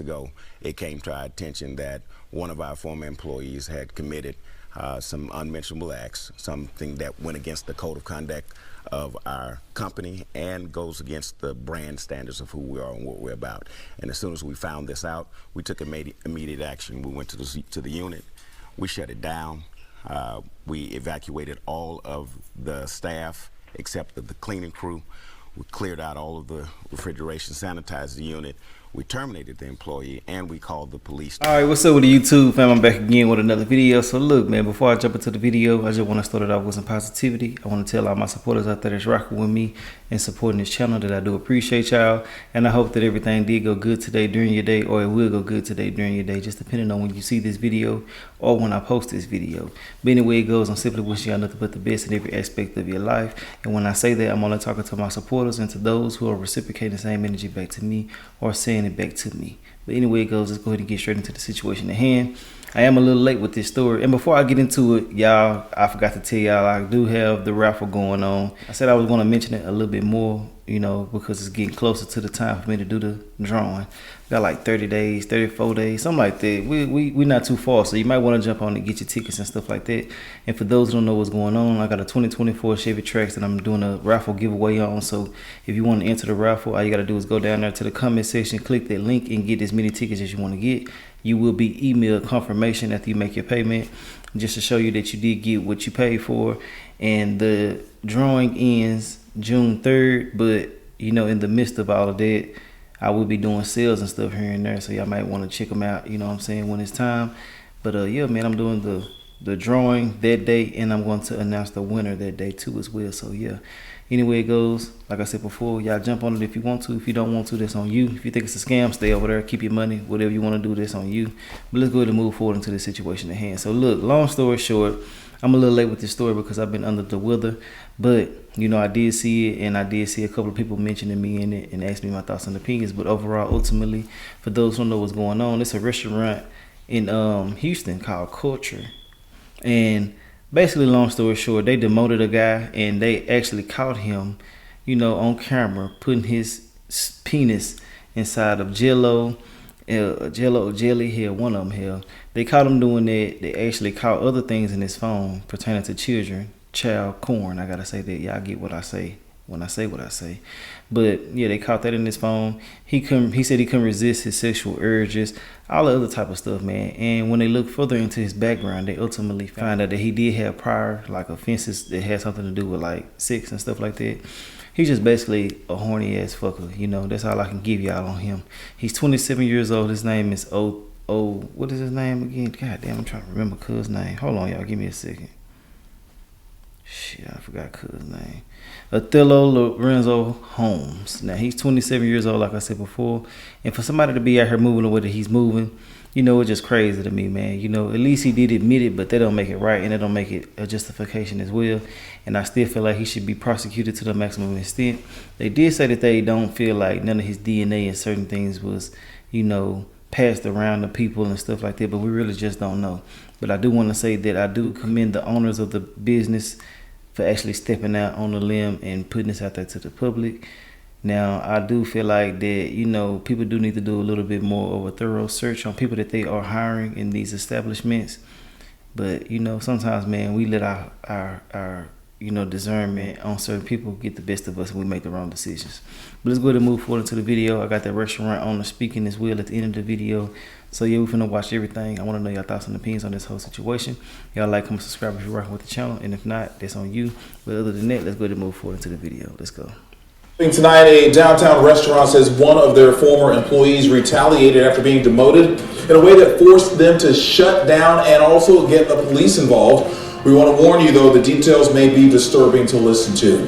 ago, it came to our attention that one of our former employees had committed some unmentionable acts, something that went against the code of conduct of our company and goes against the brand standards of who we are and what we're about. And as soon as we found this out, we took immediate action. We went to the unit, we shut it down, we evacuated all of the staff except the cleaning crew. We cleared out all of the refrigeration, sanitized the unit. We terminated the employee, and we called the police. All right, what's up with the YouTube fam? I'm back again with another video. So look, man, before I jump into the video, I just want to start it off with some positivity. I want to tell all my supporters out there that's rocking with me and supporting this channel that I do appreciate y'all. And I hope that everything did go good today during your day, or it will go good today during your day, just depending on when you see this video or when I post this video. But anyway it goes, I'm simply wishing y'all nothing but the best in every aspect of your life. And when I say that, I'm only talking to my supporters and to those who are reciprocating the same energy back to me or saying it back to me. But anyway it goes, let's go ahead and get straight into the situation at hand. I am a little late with this story, and before I get into it, y'all, I forgot to tell y'all I do have the raffle going on. I said I was going to mention it a little bit more, you know, because it's getting closer to the time for me to do the drawing. Got like 30 days, 34 days, something like that. We're not too far, so you might want to jump on and get your tickets and stuff like that. And for those who don't know what's going on, I got a 2024 Chevy Trax that I'm doing a raffle giveaway on. So if you want to enter the raffle, all you got to do is go down there to the comment section, click that link, and get as many tickets as you want to get. You will be emailed confirmation after you make your payment, just to show you that you did get what you paid for. And the drawing ends June 3rd, but you know, in the midst of all of that, I will be doing sales and stuff here and there, so y'all might want to check them out, you know what I'm saying, when it's time. But yeah, man, I'm doing the drawing that day, and I'm going to announce the winner that day too as well. So yeah, anyway it goes, like I said before, y'all jump on it if you want to. If you don't want to, that's on you. If you think it's a scam, stay over there, keep your money, whatever you want to do, that's on you. But let's go ahead and move forward into the situation at hand. So look, long story short, I'm a little late with this story because I've been under the weather, but you know, I did see it, and I did see a couple of people mentioning me in it and asked me my thoughts and opinions. But overall, ultimately, for those who don't know what's going on, it's a restaurant in Houston called KULTURE. And basically, long story short, they demoted a guy, and they actually caught him, you know, on camera putting his penis inside of Jello jelly here, one of them here. They caught him doing that. They actually caught other things in his phone pertaining to children, child porn. I gotta say that y'all get what I say when I say what I say. But yeah, they caught that in his phone. He said he couldn't resist his sexual urges, all the other type of stuff, man. And when they look further into his background, they ultimately found out that he did have prior like offenses that had something to do with like sex and stuff like that. He's just basically a horny ass fucker, you know. That's all I can give y'all on him. He's 27 years old. His name is what is his name again? God damn, I'm trying to remember cuz name. Hold on, y'all, give me a second. Shit, I forgot cuz name. Othello Lorenzo Holmes. Now he's 27 years old, like I said before. And for somebody to be out here moving the way that he's moving, you know, it's just crazy to me, man. You know, at least he did admit it, but that don't make it right, and that don't make it a justification as well. And I still feel like he should be prosecuted to the maximum extent. They did say that they don't feel like none of his DNA and certain things was, you know, passed around to people and stuff like that, but we really just don't know. But I do want to say that I do commend the owners of the business for actually stepping out on the limb and putting this out there to the public. Now, I do feel like that, you know, people do need to do a little bit more of a thorough search on people that they are hiring in these establishments. But, you know, sometimes, man, we let our you know, discernment on certain people get the best of us, and we make the wrong decisions. But let's go ahead and move forward into the video. I got that restaurant owner speaking as well at the end of the video. So yeah, we're finna watch everything. I want to know your thoughts and opinions on this whole situation. Y'all like, comment, subscribe if you're rocking with the channel, and if not, that's on you. But other than that, let's go ahead and move forward into the video. Let's go. Tonight, a downtown restaurant says one of their former employees retaliated after being demoted in a way that forced them to shut down and also get the police involved. We want to warn you, though, the details may be disturbing to listen to.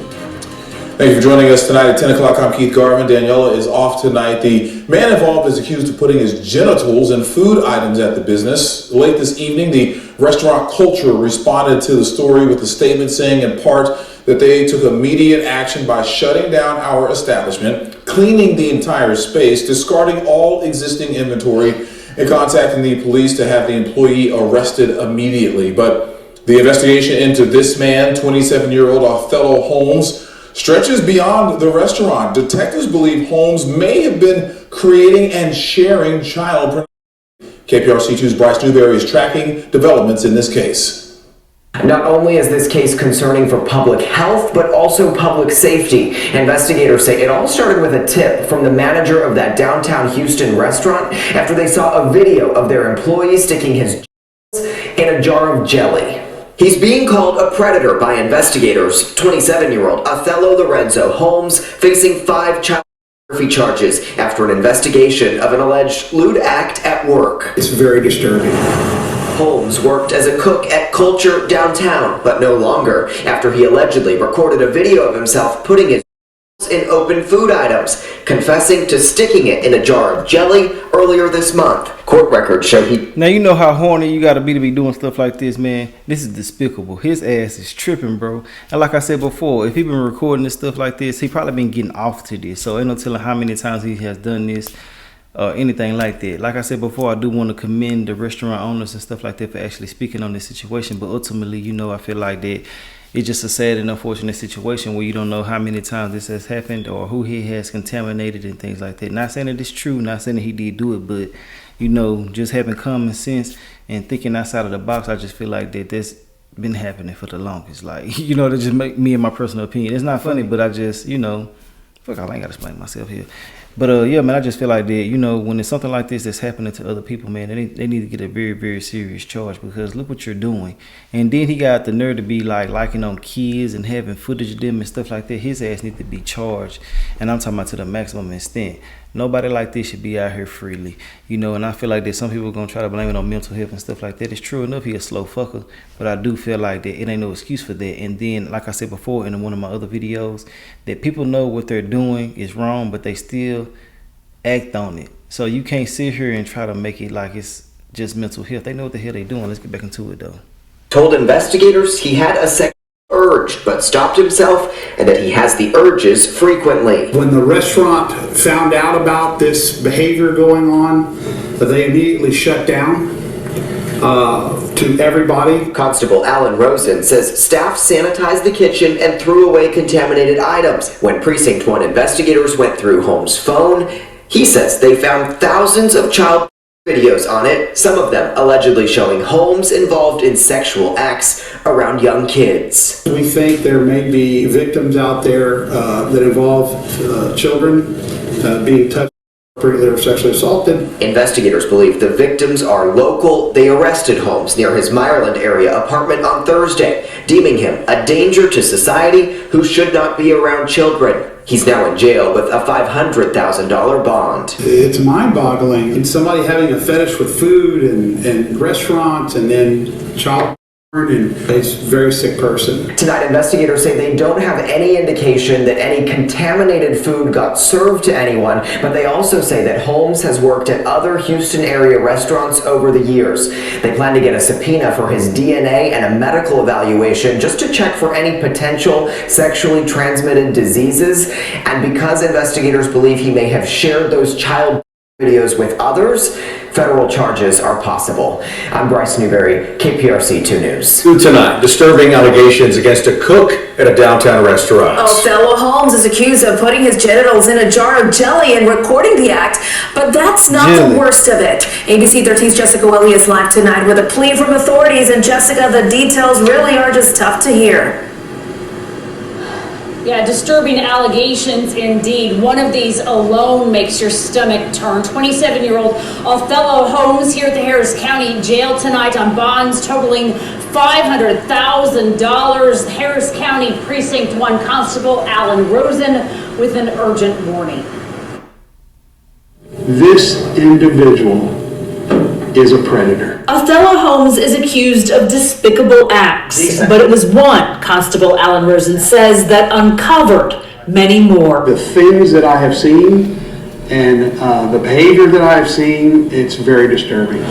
Thank you for joining us tonight at 10 o'clock. I'm Keith Garvin. Daniela is off tonight. The man involved is accused of putting his genitals and food items at the business. Late this evening, the restaurant KULTURE responded to the story with a statement saying in part that they took immediate action by shutting down our establishment, cleaning the entire space, discarding all existing inventory, and contacting the police to have the employee arrested immediately. But the investigation into this man, 27-year-old Othello Holmes, stretches beyond the restaurant. Detectives believe Holmes may have been creating and sharing child pornography. KPRC2's Bryce Newberry is tracking developments in this case. Not only is this case concerning for public health, but also public safety. Investigators say it all started with a tip from the manager of that downtown Houston restaurant after they saw a video of their employee sticking his in a jar of jelly. He's being called a predator by investigators. 27-year-old Othello Lorenzo Holmes facing 5 child pornography charges after an investigation of an alleged lewd act at work. It's very disturbing. Holmes worked as a cook at KULTURE downtown, but no longer after he allegedly recorded a video of himself putting his in open food items, confessing to sticking it in a jar of jelly earlier this month. Court records show he... Now you know how horny you gotta be doing stuff like this, man. This is despicable. His ass is tripping, bro. And like I said before, if he been recording this stuff like this, he probably been getting off to this. So ain't no telling how many times he has done this. Anything like that. Like I said before, I do want to commend the restaurant owners and stuff like that for actually speaking on this situation. But ultimately, you know, I feel like that it's just a sad and unfortunate situation where you don't know how many times this has happened or who he has contaminated and things like that. Not saying that it's true, not saying that he did do it, but, you know, just having common sense and thinking outside of the box, I just feel like that that's been happening for the longest. Like, you know, to just make me and my personal opinion. It's not funny, but I just, you know, fuck, I ain't got to explain myself here. But yeah, man, I just feel like that, you know, when it's something like this that's happening to other people, man, they need to get a very, very serious charge because look what you're doing. And then he got the nerve to be like liking on kids and having footage of them and stuff like that. His ass needs to be charged. And I'm talking about to the maximum extent. Nobody like this should be out here freely, you know, and I feel like that some people are going to try to blame it on mental health and stuff like that. It's true enough, he a slow fucker, but I do feel like that it ain't no excuse for that. And then, like I said before in one of my other videos, that people know what they're doing is wrong, but they still act on it. So you can't sit here and try to make it like it's just mental health. They know what the hell they're doing. Let's get back into it, though. Told investigators he had a sexual urge, but stopped himself, and that he has the urges frequently. When the restaurant found out about this behavior going on, they immediately shut down to everybody. Constable Alan Rosen says staff sanitized the kitchen and threw away contaminated items. When Precinct 1 investigators went through Holmes' phone, he says they found thousands of child videos on it, some of them allegedly showing Holmes involved in sexual acts around young kids. We think there may be victims out there that involve children being touched or sexually assaulted. Investigators believe the victims are local. They arrested Holmes near his Maryland area apartment on Thursday, deeming him a danger to society who should not be around children. He's now in jail with a $500,000 bond. It's mind-boggling. It's somebody having a fetish with food and restaurants and then child porn, and it's a very sick person. Tonight, investigators say they don't have any indication that any contaminated food got served to anyone, but they also say that Holmes has worked at other Houston area restaurants over the years. They plan to get a subpoena for his DNA and a medical evaluation just to check for any potential sexually transmitted diseases. And because investigators believe he may have shared those child videos with others, federal charges are possible. I'm Bryce Newberry, KPRC 2 News. Tonight, disturbing allegations against a cook at a downtown restaurant. Othello Holmes is accused of putting his genitals in a jar of jelly and recording the act, but that's not the worst of it. ABC 13's Jessica Welly is live tonight with a plea from authorities, and Jessica, the details really are just tough to hear. Yeah, disturbing allegations indeed. One of these alone makes your stomach turn. 27-year-old Othello Holmes here at the Harris County Jail tonight on bonds totaling $500,000. Harris County Precinct 1 Constable Alan Rosen with an urgent warning. This individual is a predator. Othello Holmes is accused of despicable acts, but it was one, Constable Alan Rosen says, that uncovered many more. The things that I have seen and the behavior that I have seen, it's very disturbing.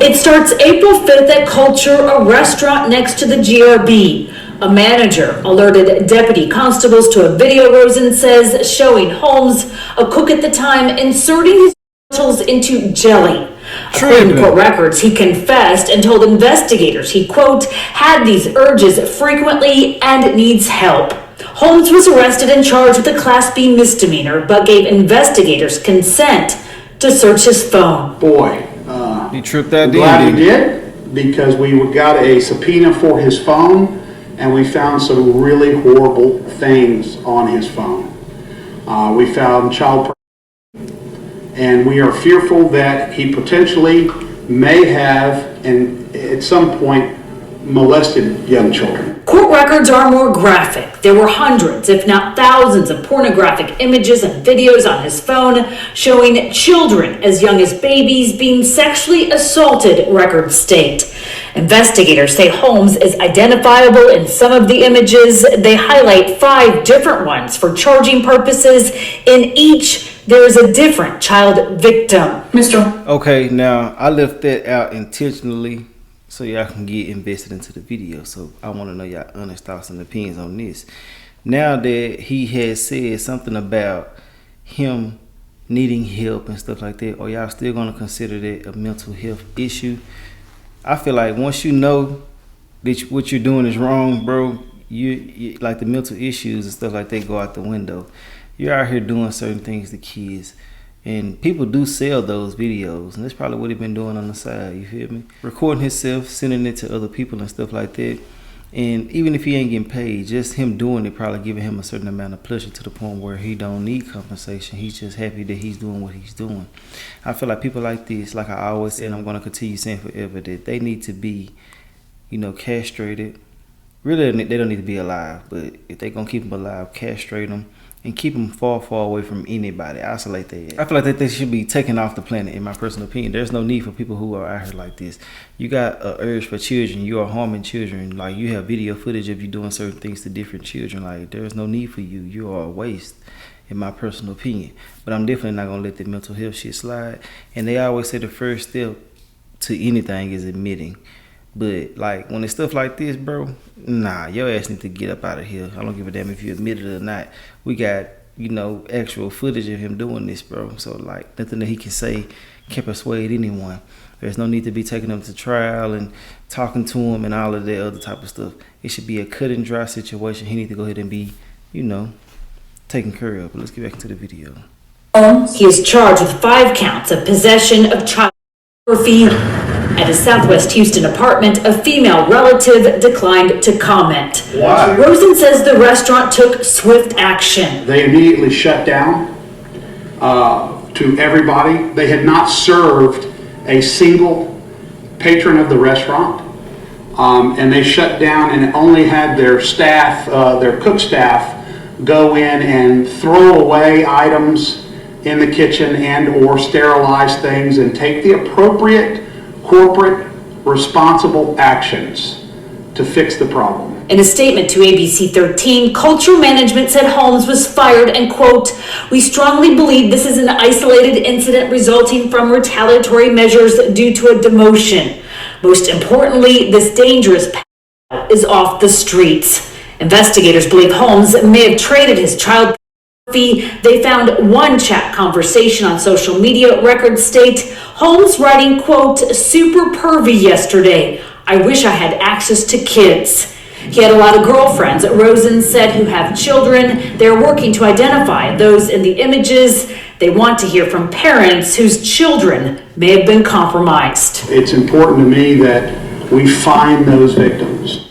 It starts April 5th at KULTURE, a restaurant next to the GRB. A manager alerted deputy constables to a video, Rosen says, showing Holmes, a cook at the time, inserting his genitals into jelly. According to court records, he confessed and told investigators he, quote, had these urges frequently and needs help. Holmes was arrested and charged with a Class B misdemeanor, but gave investigators consent to search his phone. Boy, He tripped that glad in. he did, because we got a subpoena for his phone, and we found some really horrible things on his phone. We found child pornography, and we are fearful that he potentially may have, and at some point, molested young children. Court records are more graphic. There were hundreds, if not thousands, of pornographic images and videos on his phone showing children as young as babies being sexually assaulted, records state. Investigators say Holmes is identifiable in some of the images. They highlight 5 different ones for charging purposes. In each, there is a different child victim. Mr. Okay, now I left that out intentionally so y'all can get invested into the video. So I want to know y'all honest thoughts and opinions on this. Now that he has said something about him needing help and stuff like that, are y'all still going to consider that a mental health issue? I feel like once you know that what you're doing is wrong, bro, you like the mental issues and stuff like that go out the window. You're out here doing certain things to kids. And people do sell those videos, and that's probably what he's been doing on the side, you feel me? Recording himself, sending it to other people and stuff like that. And even if he ain't getting paid, just him doing it probably giving him a certain amount of pleasure to the point where he don't need compensation. He's just happy that he's doing what he's doing. I feel like people like this, like I always say, and I'm going to continue saying forever, that they need to be, castrated. Really, they don't need to be alive, but if they're going to keep them alive, castrate them. And keep them far, far away from anybody. Isolate that. I feel like that they should be taken off the planet, in my personal opinion. There's no need for people who are out here like this. You got an urge for children. You are harming children. Like, you have video footage of you doing certain things to different children. Like, there's no need for you. You are a waste, in my personal opinion. But I'm definitely not going to let the mental health shit slide. And they always say the first step to anything is admitting. But, like, when it's stuff like this, bro, nah, your ass need to get up out of here. I don't give a damn if you admit it or not. We got, actual footage of him doing this, bro. So, like, nothing that he can say can persuade anyone. There's no need to be taking him to trial and talking to him and all of that other type of stuff. It should be a cut and dry situation. He need to go ahead and be, taken care of. But let's get back into the video. He is charged with 5 counts of possession of child pornography. At his Southwest Houston apartment, a female relative declined to comment. Why? Rosen says the restaurant took swift action. They immediately shut down to everybody. They had not served a single patron of the restaurant, and they shut down and only had their staff, their cook staff, go in and throw away items in the kitchen and or sterilize things and take the appropriate corporate responsible actions to fix the problem. In a statement to ABC 13, Culture Management said Holmes was fired and, quote, "We strongly believe this is an isolated incident resulting from retaliatory measures due to a demotion. Most importantly, this dangerous pedophile is off the streets." Investigators believe Holmes may have traded his child pornography. They found one chat conversation on social media. Records state Holmes writing, quote, "Super pervy yesterday. I wish I had access to kids." He had a lot of girlfriends, Rosen said, who have children. They're working to identify those in the images. They want to hear from parents whose children may have been compromised. It's important to me that we find those victims.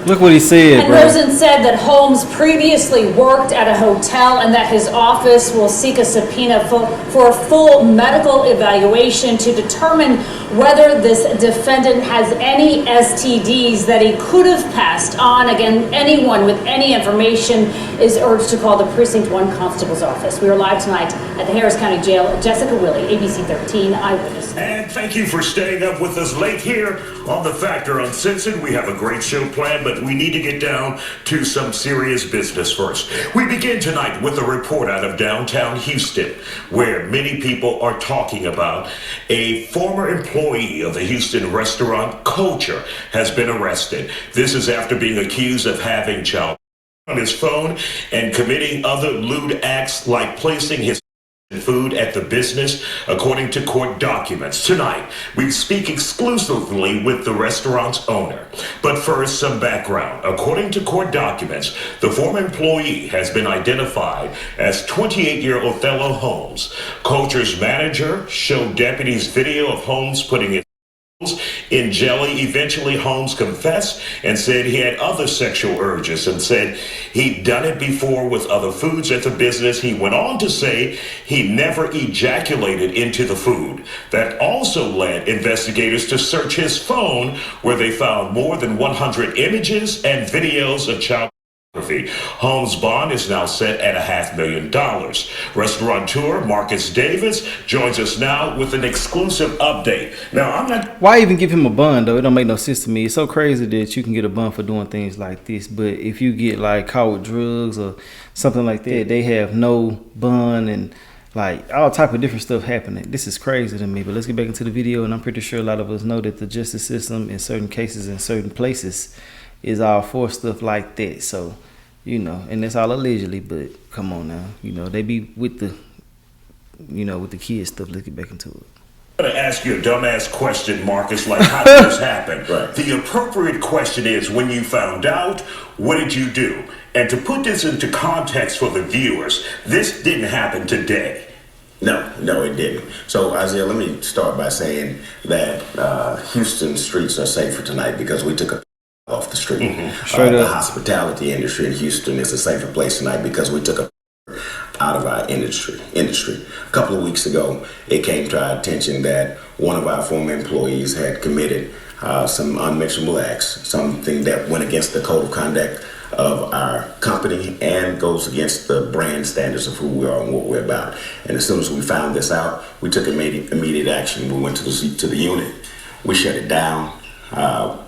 Look what he said, And bro. Rosen said that Holmes previously worked at a hotel and that his office will seek a subpoena for a full medical evaluation to determine whether this defendant has any STDs that he could have passed on. Again, anyone with any information is urged to call the Precinct 1 Constable's office. We are live tonight at the Harris County Jail. Jessica Willey, ABC 13 Eyewitness. And thank you for staying up with us late here on The Factor Uncensored. We have a great show planned, but we need to get down to some serious business first. We begin tonight with a report out of downtown Houston, where many people are talking about a former employee of the Houston restaurant KULTURE has been arrested. This is after being accused of having child on his phone and committing other lewd acts like placing his food at the business, according to court documents. Tonight, we speak exclusively with the restaurant's owner. But first, some background. According to court documents, the former employee has been identified as 28-year-old Othello Holmes. Kulture's manager showed deputies video of Holmes putting his in jelly. Eventually, Holmes confessed and said he had other sexual urges and said he'd done it before with other foods at the business. He went on to say he never ejaculated into the food. That also led investigators to search his phone, where they found more than 100 images and videos of child pornography. Holmes' bond is now set at $500,000. Restaurateur Marcus Davis joins us now with an exclusive update. Now, I'm not... Why even give him a bond, though? It don't make no sense to me. It's so crazy that you can get a bond for doing things like this, but if you get like caught with drugs or something like that, they have no bond and like all type of different stuff happening. This is crazy to me, but let's get back into the video. And I'm pretty sure a lot of us know that the justice system in certain cases in certain places is all for stuff like that. So, you know, and that's all allegedly, but come on now, you know, they be with the, you know, with the kids stuff. Let's get back into it. I'm going to ask you a dumbass question, Marcus, like how did this happen? Right. The appropriate question is, when you found out, what did you do? And to put this into context for the viewers, this didn't happen today. No, it didn't. So, Isaiah, let me start by saying that Houston streets are safer tonight because we took a off the street. The hospitality industry in Houston is a safer place tonight because we took a out of our industry. A couple of weeks ago, it came to our attention that one of our former employees had committed some unmentionable acts, something that went against the code of conduct of our company and goes against the brand standards of who we are and what we're about. And as soon as we found this out, we took immediate action. We went to the unit. We shut it down.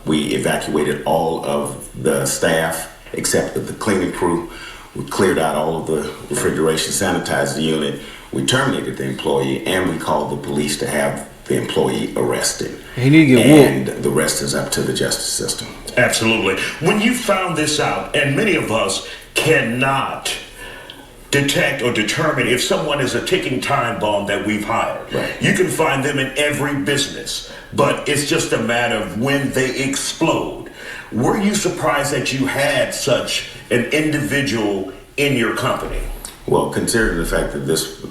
We evacuated all of the staff except the cleaning crew. We cleared out all of the refrigeration, sanitized the unit. We terminated the employee, and we called the police to have the employee arrested. And the rest is up to the justice system. Absolutely. When you found this out, and many of us cannot detect or determine if someone is a ticking time bomb that we've hired. Right. You can find them in every business, but it's just a matter of when they explode. Were you surprised that you had such an individual in your company? Well, considering the fact that this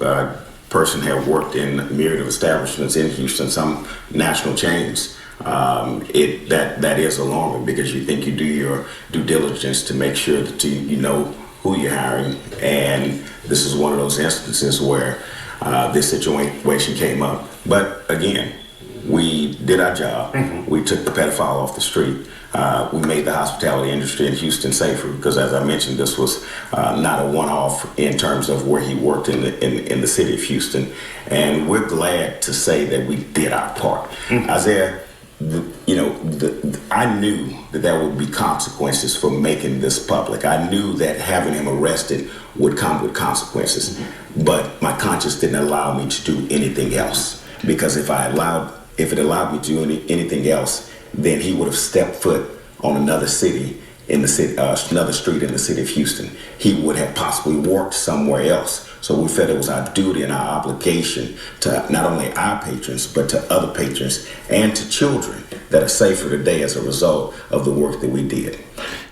person had worked in a myriad of establishments in Houston, some national chains, that is alarming because you think you do your due diligence to make sure that you know who you're hiring, and this is one of those instances where this situation came up. But again, we did our job. We took the pedophile off the street. We made the hospitality industry in Houston safer because, as I mentioned, this was not a one-off in terms of where he worked in the city of Houston. And we're glad to say that we did our part. Isaiah, I knew that there would be consequences for making this public. I knew that having him arrested would come with consequences. But my conscience didn't allow me to do anything else. Because if it allowed me to do anything else, then he would have stepped foot on another street in the city of Houston. He would have possibly worked somewhere else. So we felt it was our duty and our obligation to not only our patrons, but to other patrons and to children that are safer today as a result of the work that we did.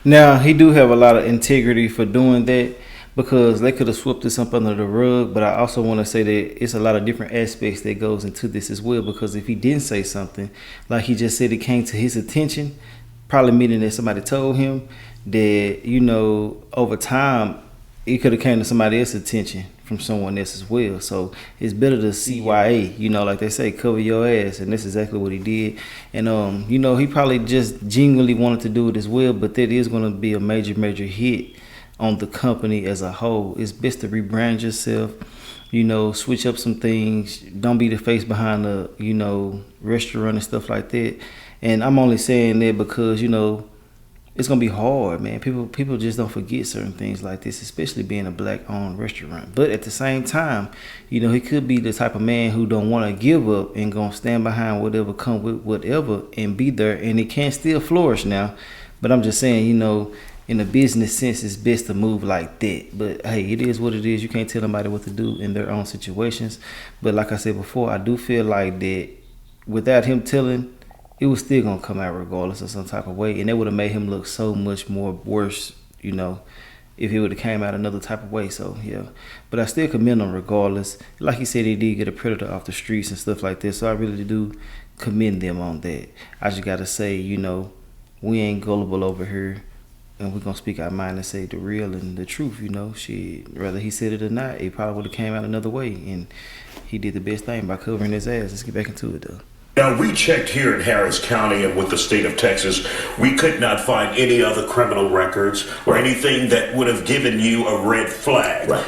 Now, he do have a lot of integrity for doing that, because they could have swept this up under the rug. But I also want to say that it's a lot of different aspects that goes into this as well, because if he didn't say something, like he just said, it came to his attention, probably meaning that somebody told him that, you know, over time, it could have came to somebody else's attention from someone else as well. So it's better to CYA, you know, like they say, cover your ass. And that's exactly what he did. And, you know, he probably just genuinely wanted to do it as well, but that is going to be a major hit on the company as a whole. It's best to rebrand yourself, you know, switch up some things. Don't be the face behind the, you know, restaurant and stuff like that. And I'm only saying that because, you know, it's gonna be hard, man. People just don't forget certain things like this, especially being a black-owned restaurant. But at the same time, you know, he could be the type of man who don't want to give up and gonna stand behind whatever come with whatever and be there, and it can still flourish now. But I'm just saying, you know, in a business sense, it's best to move like that. But hey, it is what it is. You can't tell somebody what to do in their own situations. But like I said before, I do feel like that without him telling, it was still gonna come out regardless of some type of way, and that would have made him look so much more worse, you know, if it would have came out another type of way. So yeah, but I still commend him regardless. Like he said, he did get a predator off the streets and stuff like this, so I really do commend them on that. I just gotta say, you know, we ain't gullible over here, and we're gonna speak our mind and say the real and the truth, you know. Shit, whether he said it or not, it probably would have came out another way, and he did the best thing by covering his ass. Let's get back into it though. Now, we checked here in Harris County and with the state of Texas. We could not find any other criminal records or anything that would have given you a red flag. Right.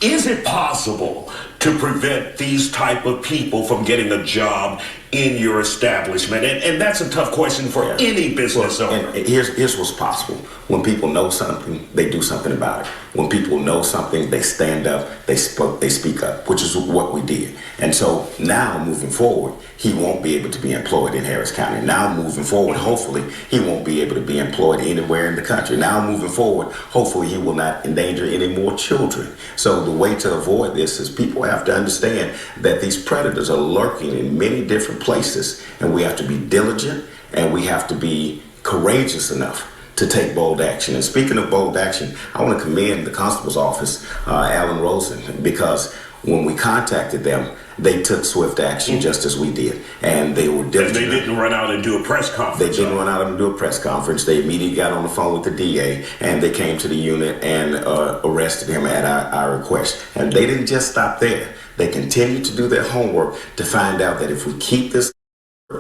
Is it possible to prevent these type of people from getting a job in your establishment? And that's a tough question for any business owner. And here's what's possible. When people know something, they do something about it. When people know something, they stand up, they speak up, which is what we did. And so now moving forward, he won't be able to be employed in Harris County. Now moving forward, hopefully, he won't be able to be employed anywhere in the country. Now moving forward, hopefully he will not endanger any more children. So the way to avoid this is people have to understand that these predators are lurking in many different places, and we have to be diligent and we have to be courageous enough to take bold action. And speaking of bold action, I want to commend the constable's office, Alan Rosen, because when we contacted them, they took swift action just as we did. And they were diligent. They didn't run out and do a press conference. They didn't run out and do a press conference. They immediately got on the phone with the DA, and they came to the unit and arrested him at our request. And they didn't just stop there. They continued to do their homework to find out that if we keep this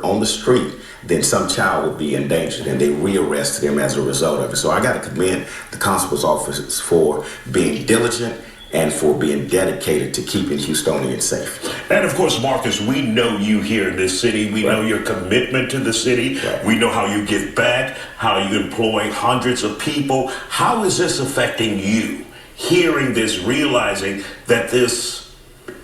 on the street, then some child would be endangered, and they rearrested him as a result of it. So I got to commend the constable's office for being diligent and for being dedicated to keeping Houstonians safe. And of course, Marcus, we know you here in this city. We know your commitment to the city. We know how you give back, how you employ hundreds of people. How is this affecting you? Hearing this, realizing that this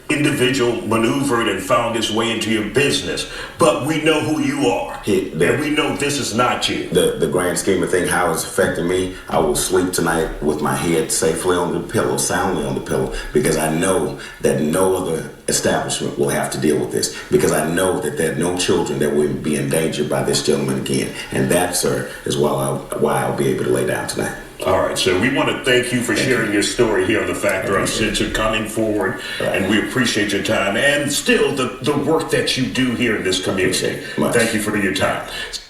individual maneuvered and found his way into your business, but we know who you are, and we know this is not you. The grand scheme of things, how it's affecting me, I will sleep tonight with my head safely on the pillow, soundly on the pillow, because I know that no other establishment will have to deal with this, because I know that there are no children that will be endangered by this gentleman again. And that, sir, is why I'll be able to lay down tonight. All right, so we want to thank you for sharing your story here on The Factor Uncensored, coming forward, and we appreciate your time and still the work that you do here in this community. Thank you for your time.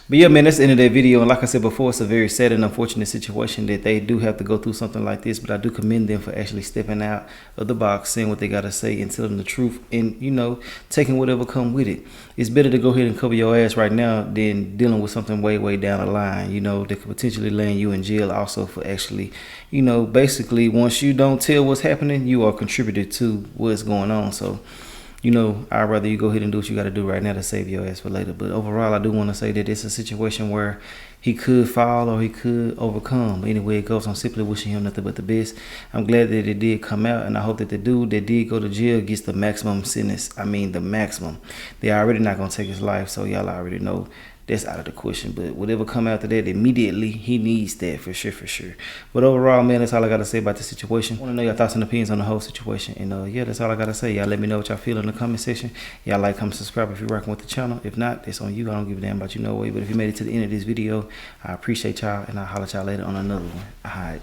But yeah, man, that's the end of that video. And like I said before, it's a very sad and unfortunate situation that they do have to go through something like this. But I do commend them for actually stepping out of the box, saying what they got to say and telling the truth, and, you know, taking whatever come with it. It's better to go ahead and cover your ass right now than dealing with something way, way down the line, you know, that could potentially land you in jail also for actually, you know, basically once you don't tell what's happening, you are contributed to what's going on. So, you know, I'd rather you go ahead and do what you got to do right now to save your ass for later. But overall, I do want to say that it's a situation where he could fall or he could overcome. But anyway it goes, I'm simply wishing him nothing but the best. I'm glad that it did come out, and I hope that the dude that did go to jail gets the maximum sentence. I mean, the maximum. They're already not going to take his life, so y'all already know that's out of the question. But whatever come after that, immediately he needs that for sure, for sure. But overall, man, that's all I got to say about the situation. I want to know your thoughts and opinions on the whole situation. And yeah, that's all I got to say. Y'all let me know what y'all feel in the comment section. Y'all like, comment, subscribe if you're rocking with the channel. If not, it's on you. I don't give a damn about you no way. But if you made it to the end of this video, I appreciate y'all, and I'll holler at y'all later on another one. All right.